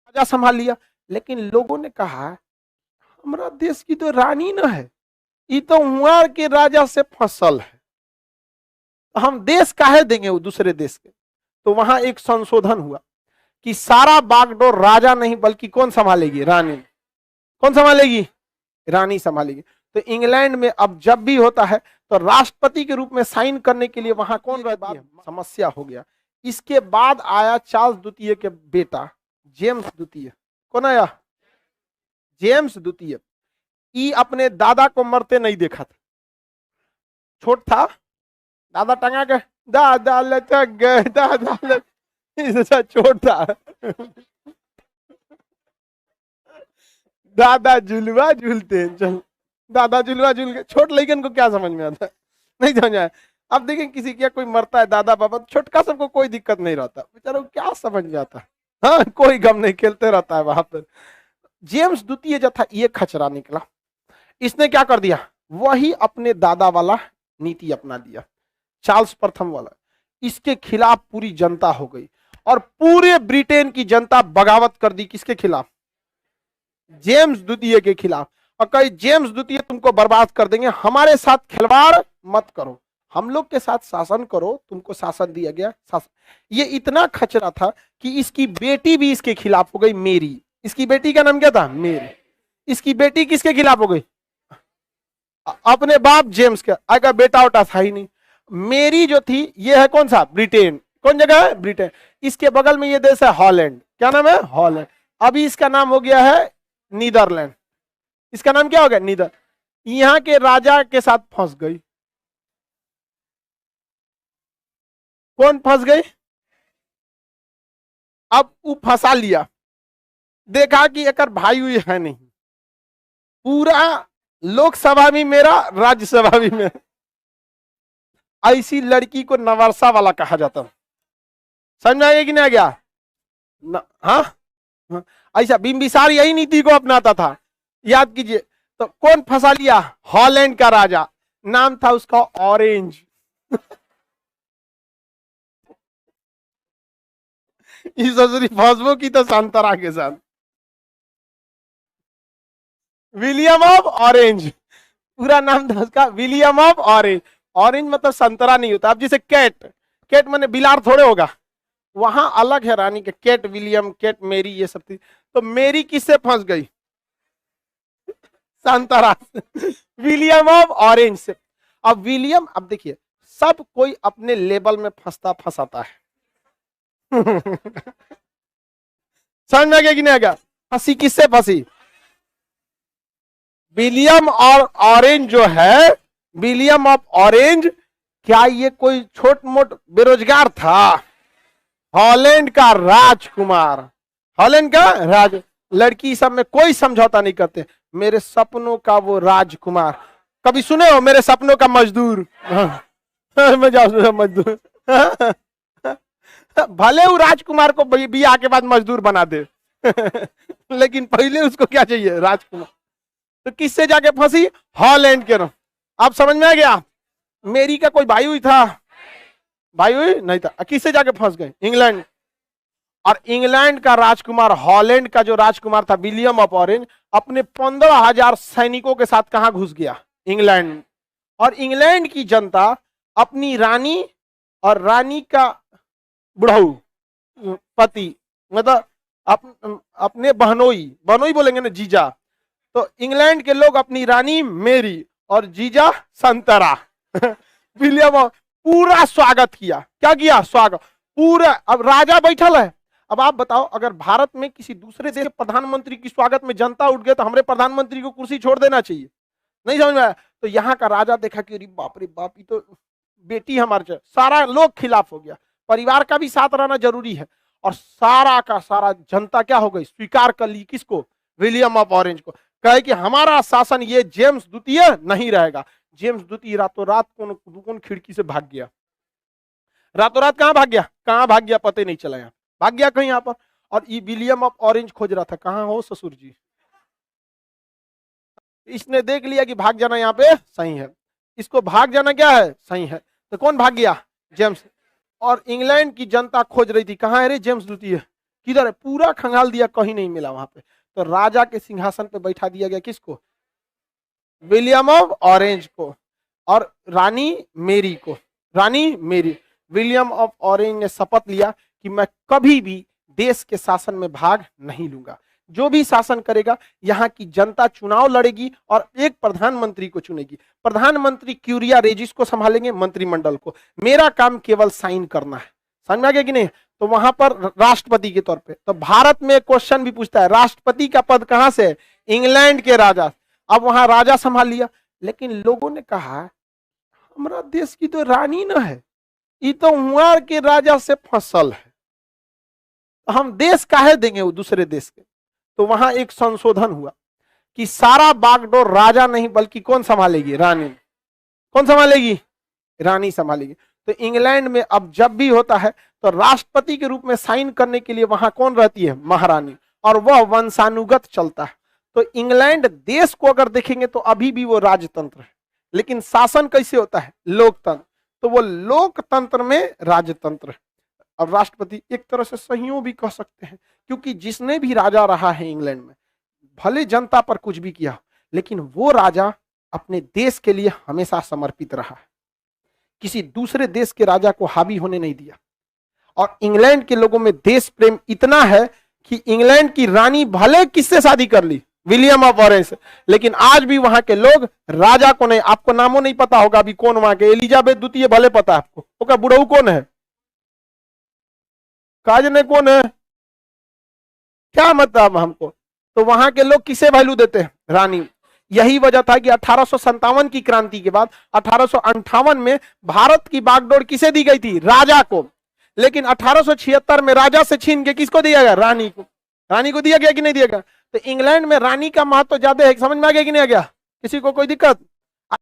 राजा संभाल लिया। लेकिन लोगों ने कहा हमारा देश की तो रानी न है, ये तो वहां के राजा से फसल है, तो हम देश काहे देंगे वो दूसरे देश के। तो वहां एक संशोधन हुआ कि सारा बागडोर राजा नहीं बल्कि कौन संभालेगी, रानी। कौन संभालेगी, रानी संभालेगी। तो इंग्लैंड में अब जब भी होता है तो राष्ट्रपति के रूप में साइन करने के लिए वहां कौन रहती है, समस्या हो गया। इसके बाद आया चार्ल्स द्वितीय के बेटा जेम्स द्वितीय। कौन आया, जेम्स द्वितीय। ई अपने दादा को मरते नहीं देखा था, छोट था, दादा टंगा के दादा लटक गए, दादा लटक, छोट था। दादा झुलवा झूलते, चल दादा झुलवा झूल के, छोट लेकिन को क्या समझ में आता है, नहीं समझ आया। अब देखिए किसी क्या कोई मरता है दादा बाबा, छोटका सबको कोई दिक्कत नहीं रहता, बेचारा क्या समझ में आता है, हाँ कोई गम नहीं, खेलते रहता है वहां पर। जेम्स द्वितीय जो था ये खचरा निकला, इसने क्या कर दिया, वही अपने दादा वाला नीति अपना दिया, चार्ल्स प्रथम वाला। इसके खिलाफ पूरी जनता हो गई और पूरे ब्रिटेन की जनता बगावत कर दी, किसके खिलाफ, जेम्स द्वितीय के खिलाफ। और कई जेम्स द्वितीय तुमको बर्बाद कर देंगे, हमारे साथ खिलवाड़ मत करो, हम लोग के साथ शासन करो, तुमको शासन दिया गया शासन। ये इतना खचरा था कि इसकी बेटी भी इसके खिलाफ हो गई, मेरी। इसकी बेटी का नाम क्या था, मेरी। इसकी बेटी किसके खिलाफ हो गई, अपने बाप जेम्स के, आगे बेटा उटा था ही नहीं। मेरी जो थी ये है कौन सा, ब्रिटेन। कौन जगह है, ब्रिटेन। इसके बगल में ये देश है हॉलैंड, क्या नाम है, हॉलैंड। अभी इसका नाम हो गया है नीदरलैंड, इसका नाम क्या हो गया, नीदर। यहां के राजा के साथ फंस गई, कौन फंस गई, अब वो फंसा लिया, देखा कि एक भाई हुई है नहीं, पूरा लोकसभा भी मेरा, राज्यसभा भी मेरा। ऐसी लड़की को नवर्सा वाला कहा जाता है, समझ में आ गया कि नहीं आ गया, हाँ। ऐसा बिंबिसार यही नीति को अपनाता था, याद कीजिए। तो कौन फंसा लिया, हॉलैंड का राजा, नाम था उसका ऑरेंज। इस फौजबो की तो संतरा के साथ, विलियम ऑफ ऑरेंज, पूरा नाम था उसका विलियम ऑफ ऑरेंज। ऑरेंज मतलब संतरा नहीं होता। अब जैसे कैट, कैट माने बिलार थोड़े होगा, वहां अलग है रानी के, कैट विलियम, कैट मेरी, ये सब थी। तो मेरी किससे फंस गई, संतरा, विलियम ऑफ ऑरेंज से। अब विलियम, अब देखिए सब कोई अपने लेवल में फंसता फंसाता है। समझ में आ गया कि नहीं आ गया, फंसी किससे फंसी, विलियम और ऑरेंज जो है, विलियम ऑफ ऑरेंज, क्या ये कोई छोट मोट बेरोजगार था, हॉलैंड का राजकुमार, हॉलैंड का राज। लड़की सब में कोई समझौता नहीं करते, मेरे सपनों का वो राजकुमार। कभी सुने हो मेरे सपनों का मजदूर, मजदूर। भले वो राजकुमार को बियाह के बाद मजदूर बना दे, लेकिन पहले उसको क्या चाहिए, राजकुमार। तो किससे जाके फंसी, हॉलैंड के नाम। आप समझ में आ गया, मेरी का कोई भाई हुई था, भाई हुई नहीं था, किससे जाके फंस गए, इंग्लैंड। और इंग्लैंड का राजकुमार, हॉलैंड का जो राजकुमार था विलियम ऑफ ऑरेंज, अपने 15,000 सैनिकों के साथ कहां घुस गया, इंग्लैंड। और इंग्लैंड की जनता अपनी रानी और रानी का बुढ़ऊ पति, मतलब अपने बहनोई, बहनोई बोलेंगे ना, जीजा। तो इंग्लैंड के लोग अपनी रानी मेरी और जीजा संतरा, विलियम, पूरा स्वागत किया। क्या किया, स्वागत पूरा। अब राजा बैठल है, अब आप बताओ अगर भारत में किसी दूसरे देश के प्रधानमंत्री की स्वागत में जनता उठ गए तो हमारे प्रधानमंत्री को कुर्सी छोड़ देना चाहिए, नहीं समझ में आया। तो यहाँ का राजा देखा कि अरे बाप रे बाप, ये तो बेटी हमारे, सारा लोग खिलाफ हो गया। परिवार का भी साथ रहना जरूरी है। और सारा का सारा जनता क्या हो गई, स्वीकार कर ली किसको, विलियम ऑफ ऑरेंज को। कहे कि हमारा शासन ये जेम्स द्वितीय नहीं रहेगा। जेम्स द्वितीय रातों रात कौन खिड़की से भाग गया, रातों रात कहां भाग गया, कहां भाग गया पता ही नहीं चला, यहाँ भाग गया कहीं यहाँ पर। और ये विलियम ऑफ ऑरेंज खोज रहा था, कहां हो ससुर जी। इसने देख लिया कि भाग जाना यहाँ पे सही है, इसको भाग जाना क्या है, सही है। तो कौन भाग गया, जेम्स। और इंग्लैंड की जनता खोज रही थी, कहां है रे जेम्स द्वितीय, किधर है, पूरा खंगाल दिया, कहीं नहीं मिला वहां पे। तो राजा के सिंहासन पे बैठा दिया गया किसको, विलियम ऑफ ऑरेंज को, और रानी मेरी को। रानी मेरी, विलियम ऑफ ऑरेंज ने शपथ लिया कि मैं कभी भी देश के शासन में भाग नहीं लूंगा, जो भी शासन करेगा यहाँ की जनता चुनाव लड़ेगी और एक प्रधानमंत्री को चुनेगी। प्रधानमंत्री क्यूरिया रेजिस को संभालेंगे, मंत्रिमंडल को, मेरा काम केवल साइन करना है। समझ में आ गया कि नहीं। तो वहां पर राष्ट्रपति के तौर पे, तो भारत में क्वेश्चन भी पूछता है राष्ट्रपति का पद कहां से है, इंग्लैंड के राजा। अब वहां राजा संभाल लिया, लेकिन लोगों ने कहा हमारा देश की तो रानी न है, ये तो वहां के राजा से फसल है, हम देश काहे देंगे वो दूसरे देश के। तो वहां एक संशोधन हुआ कि सारा बागडोर राजा नहीं बल्कि कौन संभालेगी, रानी। कौन संभालेगी, रानी संभालेगी। तो इंग्लैंड में अब जब भी होता है तो राष्ट्रपति के रूप में साइन करने के लिए वहां कौन रहती है, महारानी, और वह वंशानुगत चलता है। तो इंग्लैंड देश को अगर देखेंगे तो अभी भी वो राजतंत्र है, लेकिन शासन कैसे होता है, लोकतंत्र। तो वो लोकतंत्र में राजतंत्र है। और राष्ट्रपति एक तरह से संयोग भी कह सकते हैं, क्योंकि जिसने भी राजा रहा है इंग्लैंड में, भले जनता पर कुछ भी किया, लेकिन वो राजा अपने देश के लिए हमेशा समर्पित रहा है, किसी दूसरे देश के राजा को हावी होने नहीं दिया। और इंग्लैंड के लोगों में देश प्रेम इतना है कि इंग्लैंड की रानी भले किससे शादी कर ली, विलियम ऑफ ऑरेंज से, लेकिन आज भी वहां के लोग राजा को नहीं, आपको नामों नहीं पता होगा अभी कौन वहां के, एलिजाबेथ द्वितीय भले पता है आपको, ओका बुढ़ऊ कौन है, काज ने कौन है, क्या मतलब हमको। तो वहां के लोग किसे वैल्यू देते हैं, रानी। यही वजह था कि 1857 की क्रांति के बाद 1858 में भारत की बागडोर किसे दी गई थी, राजा को। लेकिन 1876 में राजा से छीन के किसको दिया गया, रानी को। रानी को दिया गया कि नहीं दिया गया। तो इंग्लैंड में रानी का महत्व ज्यादा है, समझ में आ गया कि नहीं आ गया, किसी को कोई दिक्कत।